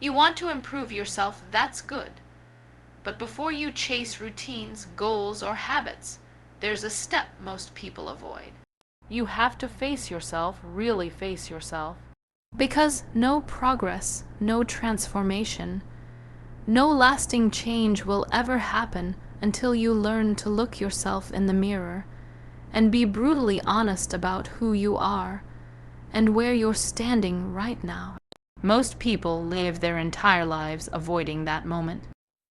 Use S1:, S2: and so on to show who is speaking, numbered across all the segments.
S1: You want to improve yourself, that's good. But before you chase routines, goals, or habits, there's a step most people avoid. You have to face yourself, really face yourself. Because no progress, no transformation, no lasting change will ever happen until you learn to look yourself in the mirror and be brutally honest about who you are and where you're standing right now. Most people live their entire lives avoiding that moment.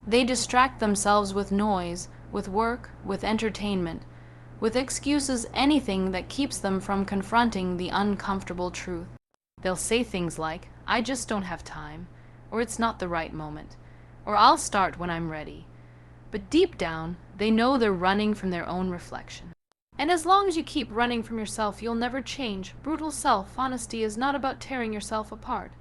S1: They distract themselves with noise, with work, with entertainment, with excuses, anything that keeps them from confronting the uncomfortable truth. They'll say things like, "I just don't have time," or "It's not the right moment," or "I'll start when I'm ready." But deep down, they know they're running from their own reflection. And as long as you keep running from yourself, you'll never change. Brutal self-honesty is not about tearing yourself apart.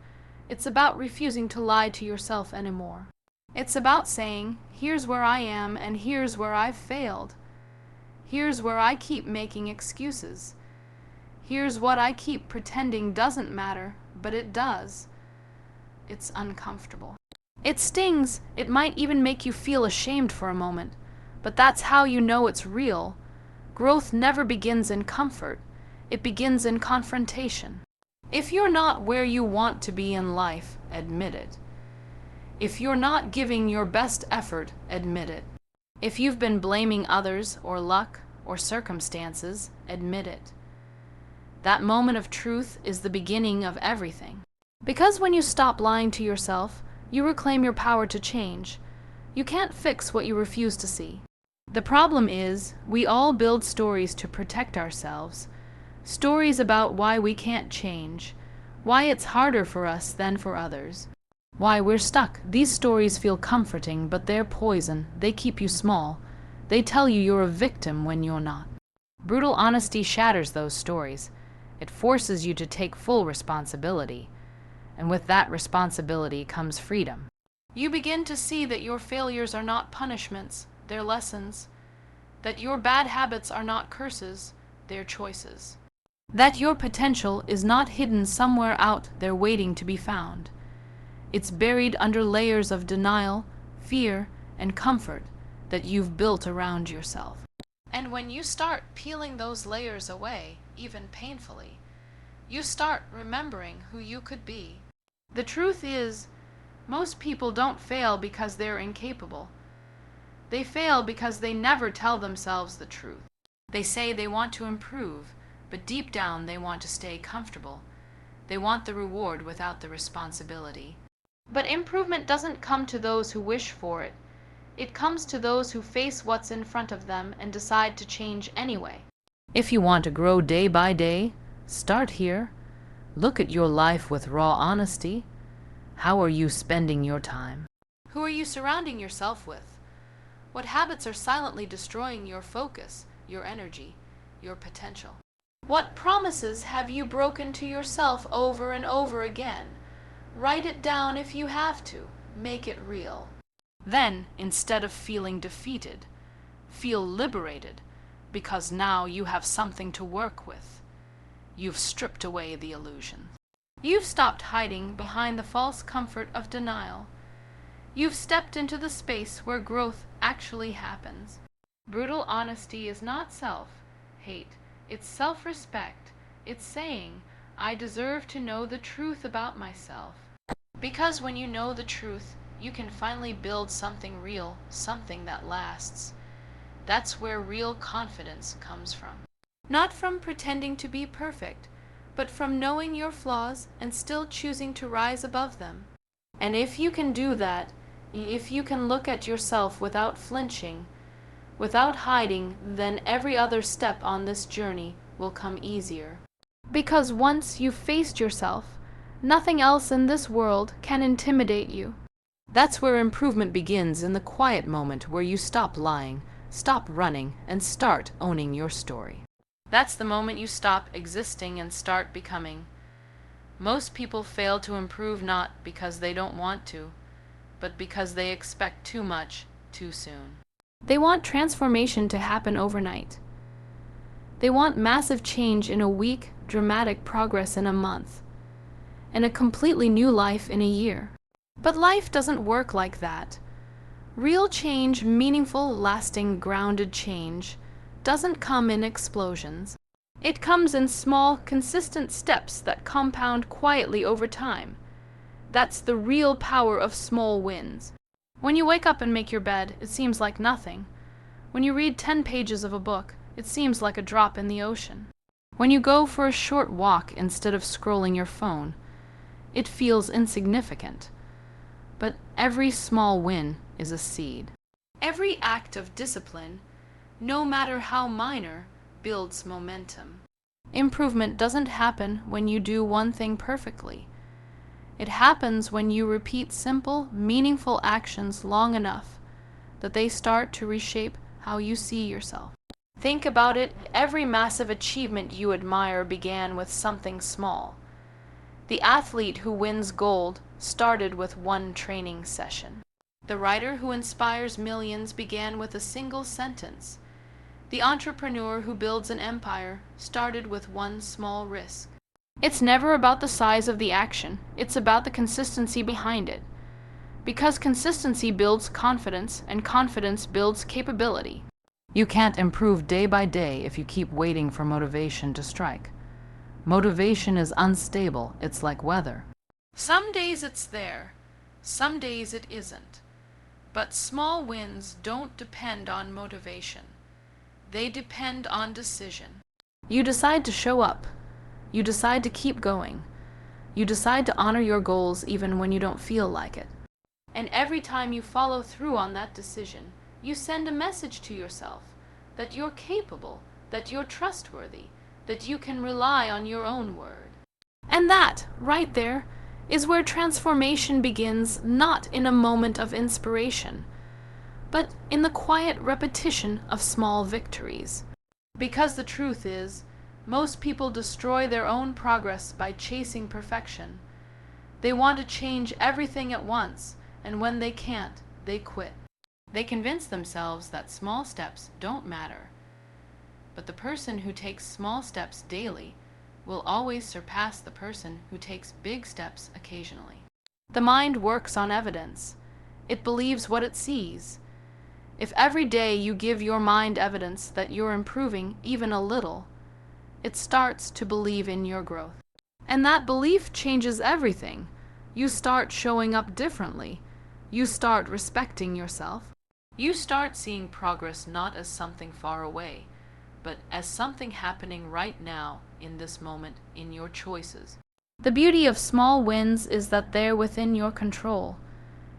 S1: It's about refusing to lie to yourself anymore. It's about saying, here's where I am and here's where I've failed. Here's where I keep making excuses. Here's what I keep pretending doesn't matter, but it does. It's uncomfortable. It stings. It might even make you feel ashamed for a moment, but that's how you know it's real. Growth never begins in comfort. It begins in confrontation. If you're not where you want to be in life, admit it. If you're not giving your best effort, admit it. If you've been blaming others or luck or circumstances, admit it. That moment of truth is the beginning of everything. Because when you stop lying to yourself, you reclaim your power to change. You can't fix what you refuse to see. The problem is, we all build stories to protect ourselves. Stories about why we can't change, why it's harder for us than for others, why we're stuck. These stories feel comforting, but they're poison. They keep you small. They tell you you're a victim when you're not. Brutal honesty shatters those stories. It forces you to take full responsibility. And with that responsibility comes freedom. You begin to see that your failures are not punishments, they're lessons. That your bad habits are not curses, they're choices. That your potential is not hidden somewhere out there waiting to be found. It's buried under layers of denial, fear, and comfort that you've built around yourself. And when you start peeling those layers away, even painfully, you start remembering who you could be. The truth is, most people don't fail because they're incapable. They fail because they never tell themselves the truth. They say they want to improve, but deep down they want to stay comfortable. They want the reward without the responsibility. But improvement doesn't come to those who wish for it. It comes to those who face what's in front of them and decide to change anyway. If you want to grow day by day, start here. Look at your life with raw honesty. How are you spending your time? Who are you surrounding yourself with? What habits are silently destroying your focus, your energy, your potential? What promises have you broken to yourself over and over again? Write it down if you have to. Make it real. Then, instead of feeling defeated, feel liberated, because now you have something to work with. You've stripped away the illusion. You've stopped hiding behind the false comfort of denial. You've stepped into the space where growth actually happens. Brutal honesty is not self-hate. It's self-respect. It's saying, I deserve to know the truth about myself. Because when you know the truth, you can finally build something real, something that lasts. That's where real confidence comes from. Not from pretending to be perfect, but from knowing your flaws and still choosing to rise above them. And if you can do that, if you can look at yourself without flinching, without hiding, then every other step on this journey will come easier. Because once you've faced yourself, nothing else in this world can intimidate you. That's where improvement begins, in the quiet moment where you stop lying, stop running, and start owning your story. That's the moment you stop existing and start becoming. Most people fail to improve not because they don't want to, but because they expect too much too soon. They want transformation to happen overnight. They want massive change in a week, dramatic progress in a month, and a completely new life in a year. But life doesn't work like that. Real change, meaningful, lasting, grounded change, doesn't come in explosions. It comes in small, consistent steps that compound quietly over time. That's the real power of small wins. When you wake up and make your bed, it seems like nothing. When you read 10 pages of a book, it seems like a drop in the ocean. When you go for a short walk instead of scrolling your phone, it feels insignificant. But every small win is a seed. Every act of discipline, no matter how minor, builds momentum. Improvement doesn't happen when you do one thing perfectly. It happens when you repeat simple, meaningful actions long enough that they start to reshape how you see yourself. Think about it, every massive achievement you admire began with something small. The athlete who wins gold started with one training session. The writer who inspires millions began with a single sentence. The entrepreneur who builds an empire started with one small risk. It's never about the size of the action, it's about the consistency behind it. Because consistency builds confidence, and confidence builds capability. You can't improve day by day if you keep waiting for motivation to strike. Motivation is unstable, it's like weather. Some days it's there, some days it isn't. But small wins don't depend on motivation. They depend on decision. You decide to show up. You decide to keep going. You decide to honor your goals even when you don't feel like it. And every time you follow through on that decision, you send a message to yourself that you're capable, that you're trustworthy, that you can rely on your own word. And that, right there, is where transformation begins, not in a moment of inspiration, but in the quiet repetition of small victories. Because the truth is, most people destroy their own progress by chasing perfection. They want to change everything at once, and when they can't, they quit. They convince themselves that small steps don't matter. But the person who takes small steps daily will always surpass the person who takes big steps occasionally. The mind works on evidence. It believes what it sees. If every day you give your mind evidence that you're improving even a little, it starts to believe in your growth. And that belief changes everything. You start showing up differently. You start respecting yourself. You start seeing progress not as something far away, but as something happening right now, in this moment, in your choices. The beauty of small wins is that they're within your control.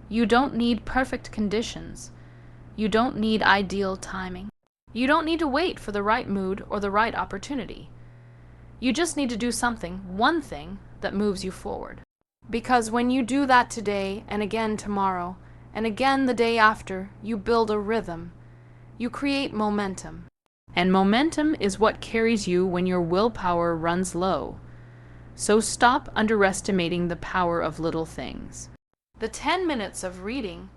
S1: You don't need perfect conditions. You don't need ideal timing. You don't need to wait for the right mood or the right opportunity. You just need to do something, one thing, that moves you forward. Because when you do that today, and again tomorrow, and again the day after, you build a rhythm. You create momentum. And momentum is what carries you when your willpower runs low. So stop underestimating the power of little things. The 10 minutes of reading,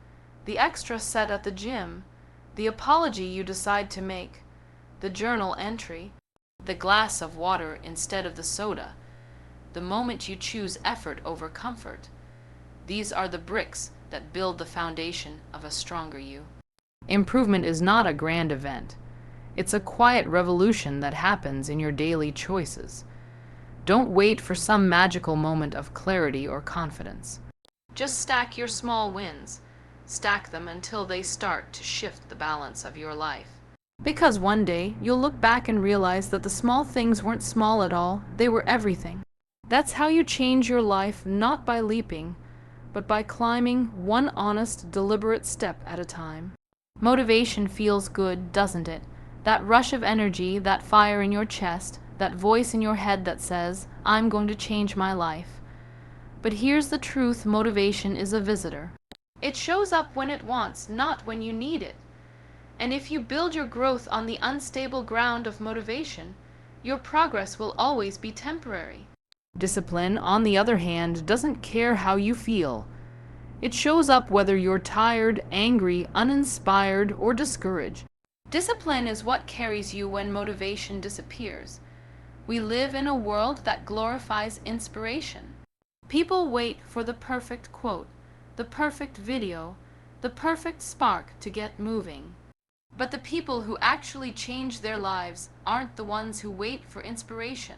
S1: the extra set at the gym, the apology you decide to make, the journal entry, the glass of water instead of the soda, the moment you choose effort over comfort. These are the bricks that build the foundation of a stronger you. Improvement is not a grand event. It's a quiet revolution that happens in your daily choices. Don't wait for some magical moment of clarity or confidence. Just stack your small wins. Stack them until they start to shift the balance of your life. Because one day, you'll look back and realize that the small things weren't small at all, they were everything. That's how you change your life, not by leaping, but by climbing one honest, deliberate step at a time. Motivation feels good, doesn't it? That rush of energy, that fire in your chest, that voice in your head that says, I'm going to change my life. But here's the truth, motivation is a visitor. It shows up when it wants, not when you need it. And if you build your growth on the unstable ground of motivation, your progress will always be temporary. Discipline, on the other hand, doesn't care how you feel. It shows up whether you're tired, angry, uninspired, or discouraged. Discipline is what carries you when motivation disappears. We live in a world that glorifies inspiration. People wait for the perfect quote, the perfect video, the perfect spark to get moving. But the people who actually change their lives aren't the ones who wait for inspiration.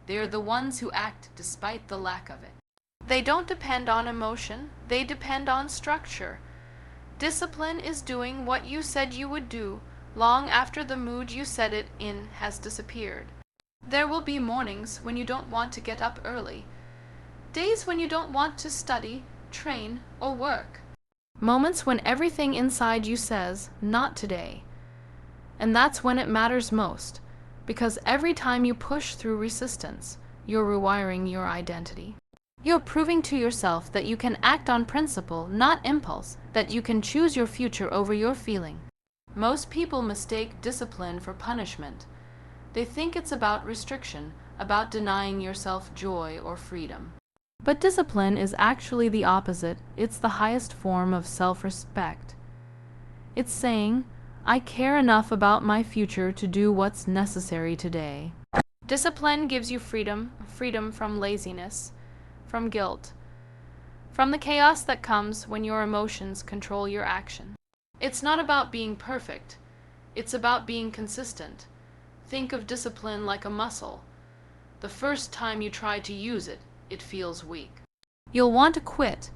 S1: They're the ones who act despite the lack of it. They don't depend on emotion, they depend on structure. Discipline is doing what you said you would do long after the mood you said it in has disappeared. There will be mornings when you don't want to get up early, days when you don't want to study, train, or work. Moments when everything inside you says, not today. And that's when it matters most, because every time you push through resistance, you're rewiring your identity. You're proving to yourself that you can act on principle, not impulse, that you can choose your future over your feeling. Most people mistake discipline for punishment. They think it's about restriction, about denying yourself joy or freedom. But discipline is actually the opposite. It's the highest form of self-respect. It's saying, I care enough about my future to do what's necessary today. Discipline gives you freedom from laziness, from guilt, from the chaos that comes when your emotions control your action. It's not about being perfect. It's about being consistent. Think of discipline like a muscle. The first time you try to use it, it feels weak. You'll want to quit,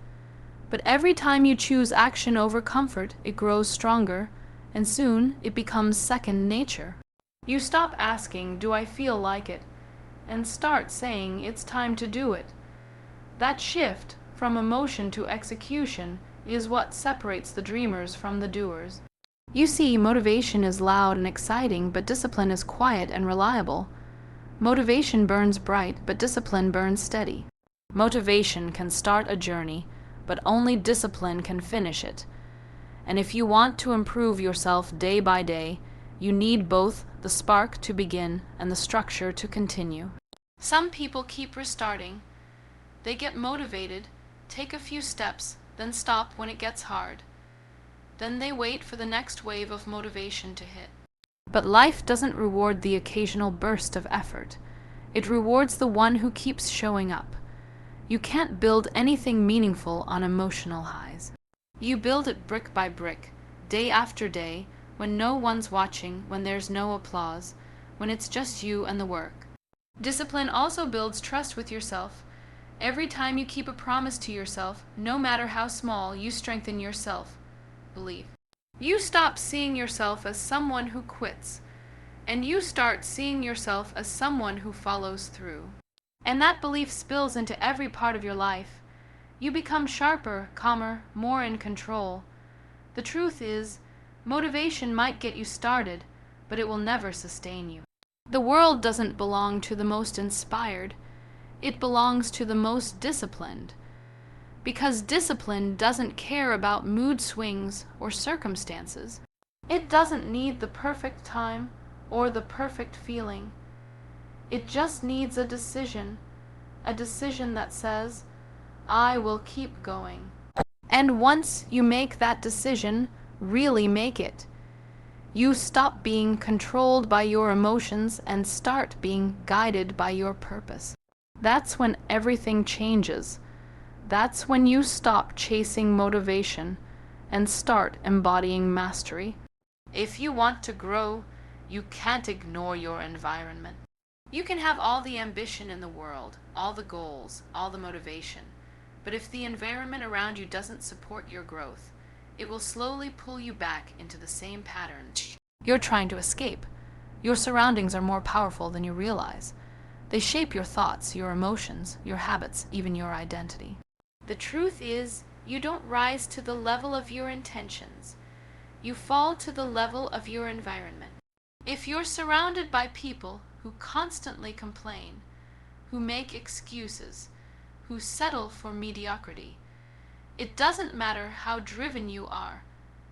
S1: but every time you choose action over comfort, it grows stronger, and soon it becomes second nature. You stop asking, do I feel like it, and start saying, it's time to do it. That shift from emotion to execution is what separates the dreamers from the doers. You see, motivation is loud and exciting, but discipline is quiet and reliable. Motivation burns bright, but discipline burns steady. Motivation can start a journey, but only discipline can finish it. And if you want to improve yourself day by day, you need both the spark to begin and the structure to continue. Some people keep restarting. They get motivated, take a few steps, then stop when it gets hard. Then they wait for the next wave of motivation to hit. But life doesn't reward the occasional burst of effort. It rewards the one who keeps showing up. You can't build anything meaningful on emotional highs. You build it brick by brick, day after day, when no one's watching, when there's no applause, when it's just you and the work. Discipline also builds trust with yourself. Every time you keep a promise to yourself, no matter how small, you strengthen your self-belief. You stop seeing yourself as someone who quits, and you start seeing yourself as someone who follows through. And that belief spills into every part of your life. You become sharper, calmer, more in control. The truth is, motivation might get you started, but it will never sustain you. The world doesn't belong to the most inspired. It belongs to the most disciplined. Because discipline doesn't care about mood swings or circumstances. It doesn't need the perfect time or the perfect feeling. It just needs a decision that says, I will keep going. And once you make that decision, really make it. You stop being controlled by your emotions and start being guided by your purpose. That's when everything changes. That's when you stop chasing motivation and start embodying mastery. If you want to grow, you can't ignore your environment. You can have all the ambition in the world, all the goals, all the motivation, but if the environment around you doesn't support your growth, it will slowly pull you back into the same pattern you're trying to escape. Your surroundings are more powerful than you realize. They shape your thoughts, your emotions, your habits, even your identity. The truth is, you don't rise to the level of your intentions. You fall to the level of your environment. If you're surrounded by people who constantly complain, who make excuses, who settle for mediocrity, it doesn't matter how driven you are,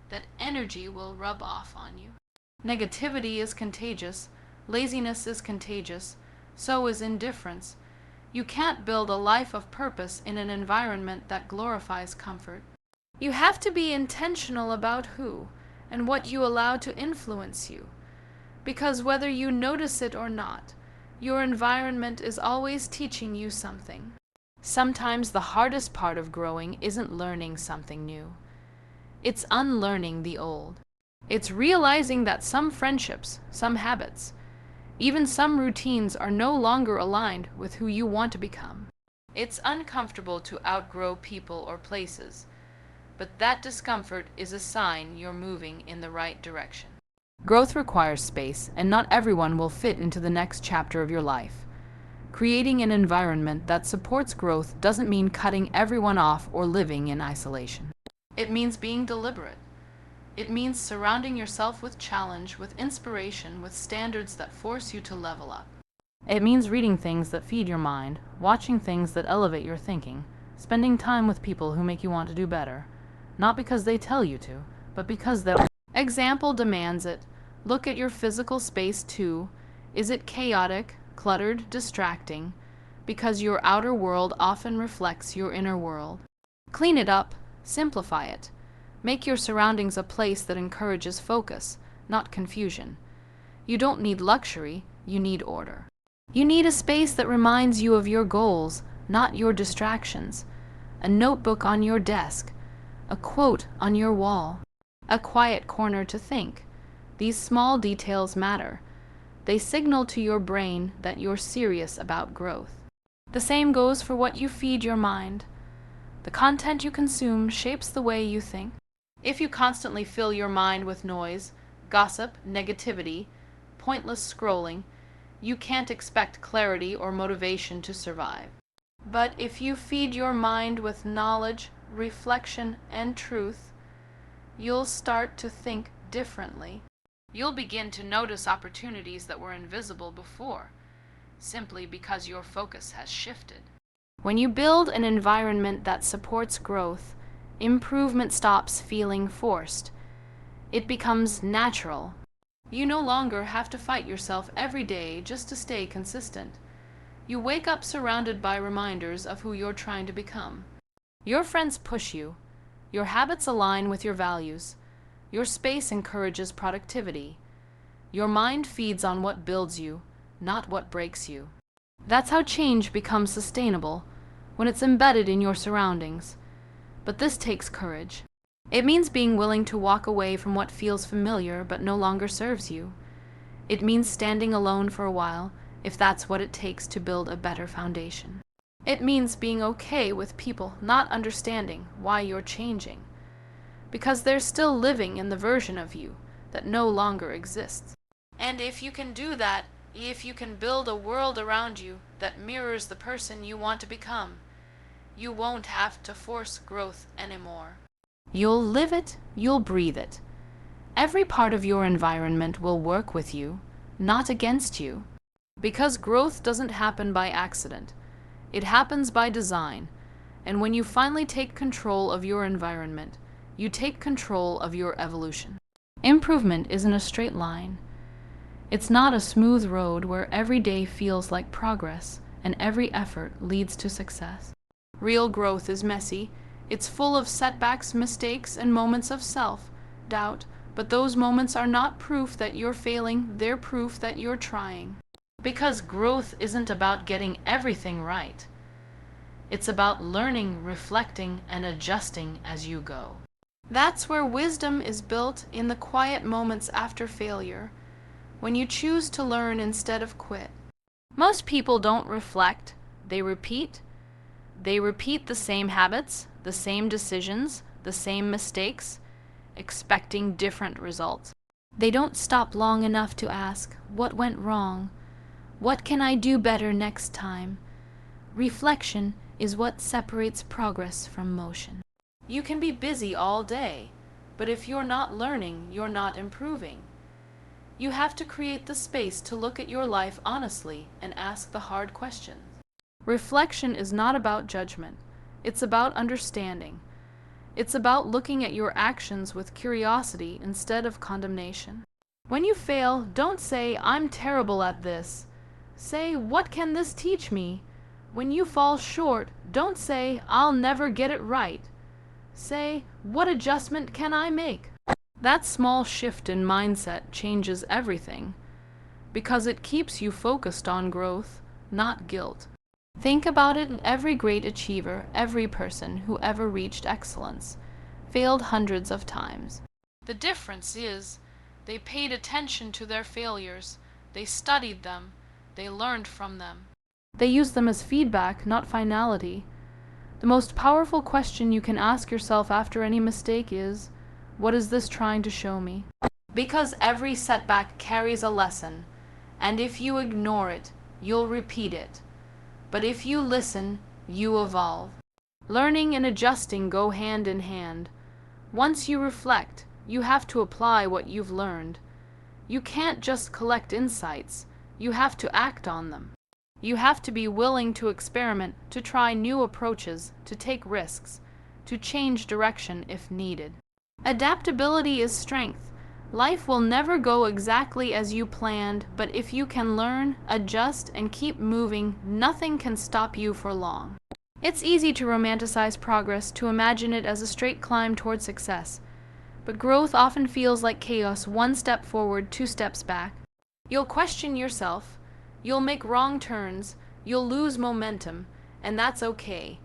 S1: that energy will rub off on you. Negativity is contagious, laziness is contagious, so is indifference. You can't build a life of purpose in an environment that glorifies comfort. You have to be intentional about who and what you allow to influence you, because whether you notice it or not, your environment is always teaching you something. Sometimes the hardest part of growing isn't learning something new. It's unlearning the old. It's realizing that some friendships, some habits, even some routines are no longer aligned with who you want to become. It's uncomfortable to outgrow people or places, but that discomfort is a sign you're moving in the right direction. Growth requires space, and not everyone will fit into the next chapter of your life. Creating an environment that supports growth doesn't mean cutting everyone off or living in isolation. It means being deliberate. It means surrounding yourself with challenge, with inspiration, with standards that force you to level up. It means reading things that feed your mind, watching things that elevate your thinking, spending time with people who make you want to do better, not because they tell you to, but because their example demands it. Look at your physical space too. Is it chaotic, cluttered, distracting? Because your outer world often reflects your inner world. Clean it up, simplify it. Make your surroundings a place that encourages focus, not confusion. You don't need luxury, you need order. You need a space that reminds you of your goals, not your distractions. A notebook on your desk, a quote on your wall, a quiet corner to think. These small details matter. They signal to your brain that you're serious about growth. The same goes for what you feed your mind. The content you consume shapes the way you think. If you constantly fill your mind with noise, gossip, negativity, pointless scrolling, you can't expect clarity or motivation to survive. But if you feed your mind with knowledge, reflection, and truth, you'll start to think differently. You'll begin to notice opportunities that were invisible before, simply because your focus has shifted. When you build an environment that supports growth, improvement stops feeling forced. It becomes natural. You no longer have to fight yourself every day just to stay consistent. You wake up surrounded by reminders of who you're trying to become. Your friends push you. Your habits align with your values. Your space encourages productivity. Your mind feeds on what builds you, not what breaks you. That's how change becomes sustainable, when it's embedded in your surroundings. But this takes courage. It means being willing to walk away from what feels familiar but no longer serves you. It means standing alone for a while, if that's what it takes to build a better foundation. It means being okay with people not understanding why you're changing, because they're still living in the version of you that no longer exists. And if you can do that, if you can build a world around you that mirrors the person you want to become, you won't have to force growth anymore. You'll live it, you'll breathe it. Every part of your environment will work with you, not against you. Because growth doesn't happen by accident. It happens by design. And when you finally take control of your environment, you take control of your evolution. Improvement isn't a straight line. It's not a smooth road where every day feels like progress and every effort leads to success. Real growth is messy. It's full of setbacks, mistakes, and moments of self-doubt, but those moments are not proof that you're failing, they're proof that you're trying. Because growth isn't about getting everything right. It's about learning, reflecting, and adjusting as you go. That's where wisdom is built, in the quiet moments after failure, when you choose to learn instead of quit. Most people don't reflect, they repeat. They repeat the same habits, the same decisions, the same mistakes, expecting different results. They don't stop long enough to ask, what went wrong? What can I do better next time? Reflection is what separates progress from motion. You can be busy all day, but if you're not learning, you're not improving. You have to create the space to look at your life honestly and ask the hard questions. Reflection is not about judgment. It's about understanding. It's about looking at your actions with curiosity instead of condemnation. When you fail, don't say, I'm terrible at this. Say, what can this teach me? When you fall short, don't say, I'll never get it right. Say, what adjustment can I make? That small shift in mindset changes everything, because it keeps you focused on growth, not guilt. Think about it, every great achiever, every person who ever reached excellence, failed hundreds of times. The difference is, they paid attention to their failures, they studied them, they learned from them. They used them as feedback, not finality. The most powerful question you can ask yourself after any mistake is, what is this trying to show me? Because every setback carries a lesson, and if you ignore it, you'll repeat it. But if you listen, you evolve. Learning and adjusting go hand in hand. Once you reflect, you have to apply what you've learned. You can't just collect insights, you have to act on them. You have to be willing to experiment, to try new approaches, to take risks, to change direction if needed. Adaptability is strength. Life will never go exactly as you planned, but if you can learn, adjust, and keep moving, nothing can stop you for long. It's easy to romanticize progress, to imagine it as a straight climb toward success. But growth often feels like chaos, one step forward, two steps back. You'll question yourself, you'll make wrong turns, you'll lose momentum, and that's okay,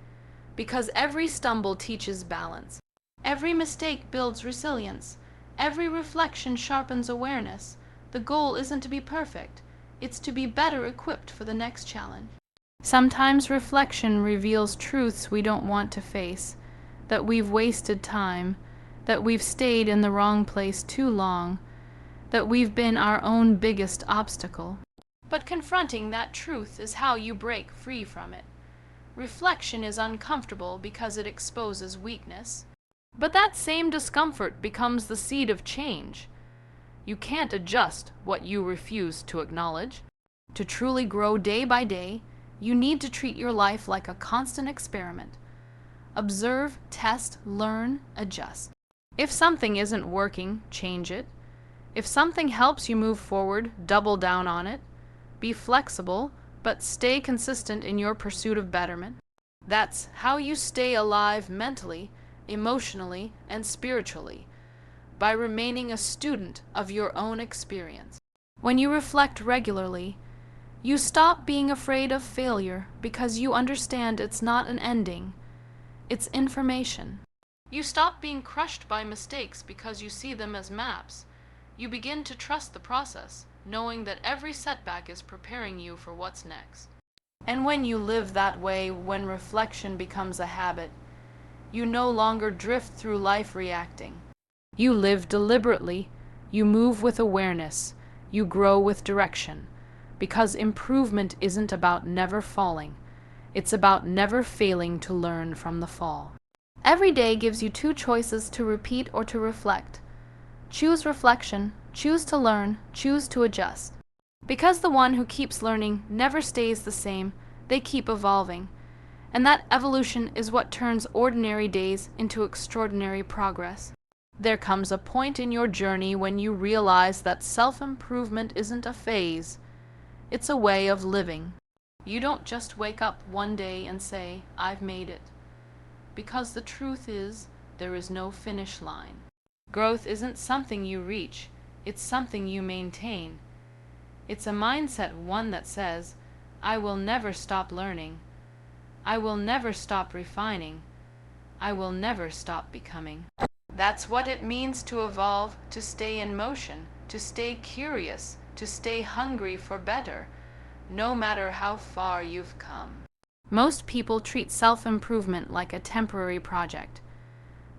S1: because every stumble teaches balance. Every mistake builds resilience. Every reflection sharpens awareness. The goal isn't to be perfect, it's to be better equipped for the next challenge. Sometimes reflection reveals truths we don't want to face, that we've wasted time, that we've stayed in the wrong place too long, that we've been our own biggest obstacle. But confronting that truth is how you break free from it. Reflection is uncomfortable because it exposes weakness. But that same discomfort becomes the seed of change. You can't adjust what you refuse to acknowledge. To truly grow day by day, you need to treat your life like a constant experiment. Observe, test, learn, adjust. If something isn't working, change it. If something helps you move forward, double down on it. Be flexible, but stay consistent in your pursuit of betterment. That's how you stay alive mentally, emotionally, and spiritually, by remaining a student of your own experience. When you reflect regularly, you stop being afraid of failure because you understand it's not an ending, it's information. You stop being crushed by mistakes because you see them as maps. You begin to trust the process, knowing that every setback is preparing you for what's next. And when you live that way, when reflection becomes a habit, you no longer drift through life reacting. You live deliberately, you move with awareness, you grow with direction, because improvement isn't about never falling, it's about never failing to learn from the fall. Every day gives you two choices to repeat or to reflect. Choose reflection, choose to learn, choose to adjust. Because the one who keeps learning never stays the same, they keep evolving. And that evolution is what turns ordinary days into extraordinary progress. There comes a point in your journey when you realize that self-improvement isn't a phase, it's a way of living. You don't just wake up one day and say, I've made it. Because the truth is, there is no finish line. Growth isn't something you reach, it's something you maintain. It's a mindset, one that says, I will never stop learning. I will never stop refining. I will never stop becoming. That's what it means to evolve, to stay in motion, to stay curious, to stay hungry for better, no matter how far you've come. Most people treat self-improvement like a temporary project.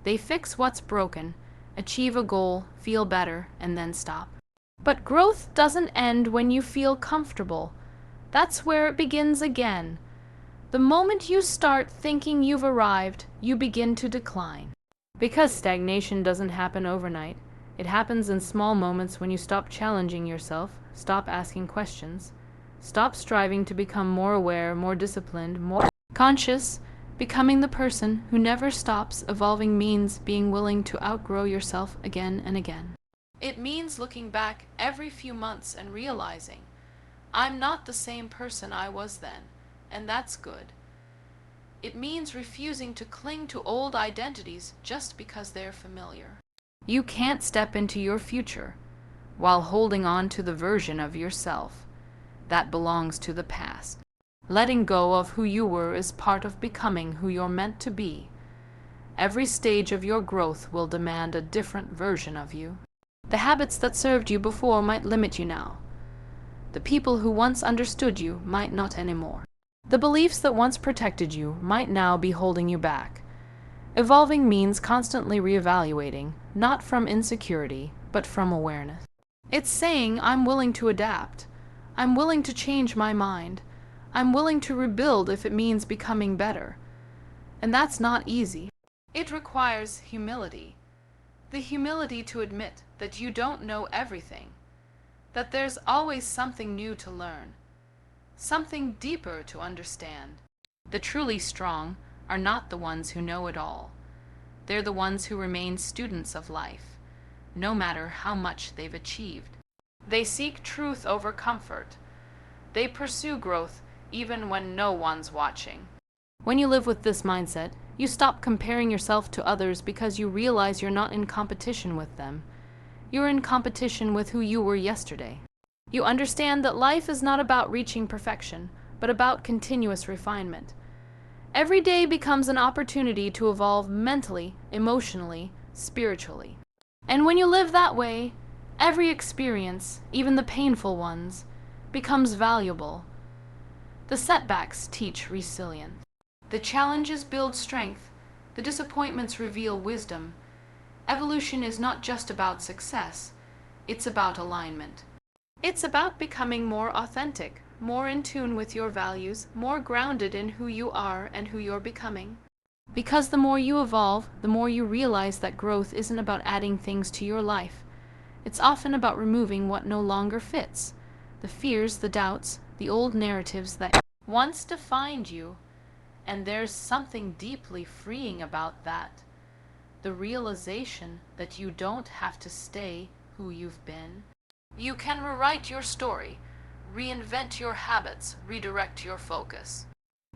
S1: They fix what's broken, achieve a goal, feel better, and then stop. But growth doesn't end when you feel comfortable. That's where it begins again. The moment you start thinking you've arrived, you begin to decline. Because stagnation doesn't happen overnight. It happens in small moments when you stop challenging yourself, stop asking questions, stop striving to become more aware, more disciplined, more conscious. Becoming the person who never stops evolving means being willing to outgrow yourself again and again. It means looking back every few months and realizing, I'm not the same person I was then, and that's good. It means refusing to cling to old identities just because they're familiar. You can't step into your future while holding on to the version of yourself that belongs to the past. Letting go of who you were is part of becoming who you're meant to be. Every stage of your growth will demand a different version of you. The habits that served you before might limit you now. The people who once understood you might not anymore. The beliefs that once protected you might now be holding you back. Evolving means constantly reevaluating, not from insecurity, but from awareness. It's saying, I'm willing to adapt. I'm willing to change my mind. I'm willing to rebuild if it means becoming better. And that's not easy. It requires humility. The humility to admit that you don't know everything, that there's always something new to learn, something deeper to understand. The truly strong are not the ones who know it all. They're the ones who remain students of life, no matter how much they've achieved. They seek truth over comfort. They pursue growth even when no one's watching. When you live with this mindset, you stop comparing yourself to others because you realize you're not in competition with them. You're in competition with who you were yesterday. You understand that life is not about reaching perfection, but about continuous refinement. Every day becomes an opportunity to evolve mentally, emotionally, spiritually. And when you live that way, every experience, even the painful ones, becomes valuable. The setbacks teach resilience. The challenges build strength. The disappointments reveal wisdom. Evolution is not just about success. It's about alignment. It's about becoming more authentic, more in tune with your values, more grounded in who you are and who you're becoming. Because the more you evolve, the more you realize that growth isn't about adding things to your life. It's often about removing what no longer fits. The fears, the doubts, the old narratives that once defined you. And there's something deeply freeing about that. The realization that you don't have to stay who you've been. You can rewrite your story, reinvent your habits, redirect your focus.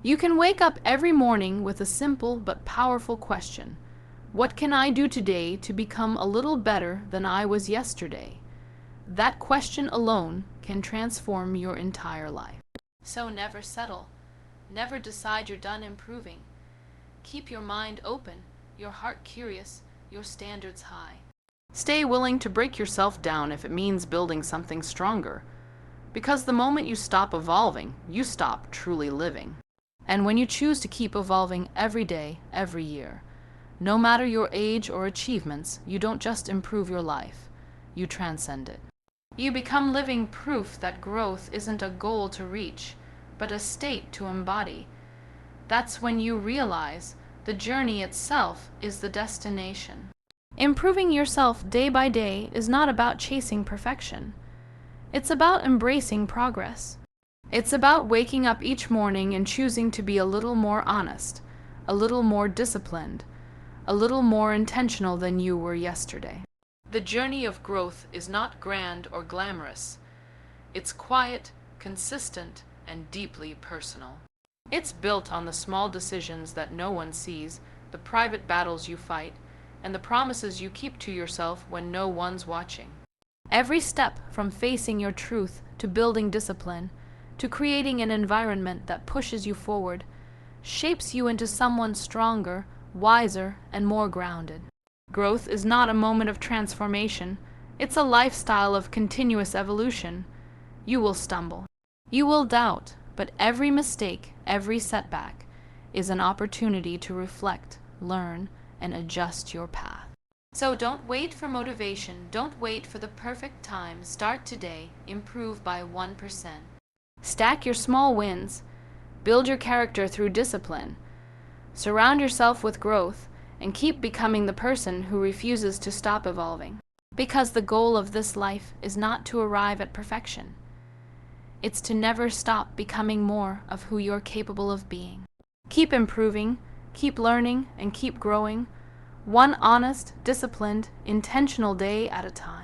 S1: You can wake up every morning with a simple but powerful question. What can I do today to become a little better than I was yesterday? That question alone can transform your entire life. So never settle. Never decide you're done improving. Keep your mind open, your heart curious, your standards high. Stay willing to break yourself down if it means building something stronger. Because the moment you stop evolving, you stop truly living. And when you choose to keep evolving every day, every year, no matter your age or achievements, you don't just improve your life, you transcend it. You become living proof that growth isn't a goal to reach, but a state to embody. That's when you realize the journey itself is the destination. Improving yourself day by day is not about chasing perfection. It's about embracing progress. It's about waking up each morning and choosing to be a little more honest, a little more disciplined, a little more intentional than you were yesterday. The journey of growth is not grand or glamorous. It's quiet, consistent, and deeply personal. It's built on the small decisions that no one sees, the private battles you fight, and the promises you keep to yourself when no one's watching. Every step from facing your truth to building discipline, to creating an environment that pushes you forward, shapes you into someone stronger, wiser, and more grounded. Growth is not a moment of transformation. It's a lifestyle of continuous evolution. You will stumble. You will doubt, but every mistake, every setback, is an opportunity to reflect, learn, and adjust your path. So don't wait for motivation. Don't wait for the perfect time. Start today. Improve by 1%. Stack your small wins. Build your character through discipline. Surround yourself with growth, and keep becoming the person who refuses to stop evolving. Because the goal of this life is not to arrive at perfection. It's to never stop becoming more of who you're capable of being. Keep improving, keep learning, and keep growing, one honest, disciplined, intentional day at a time.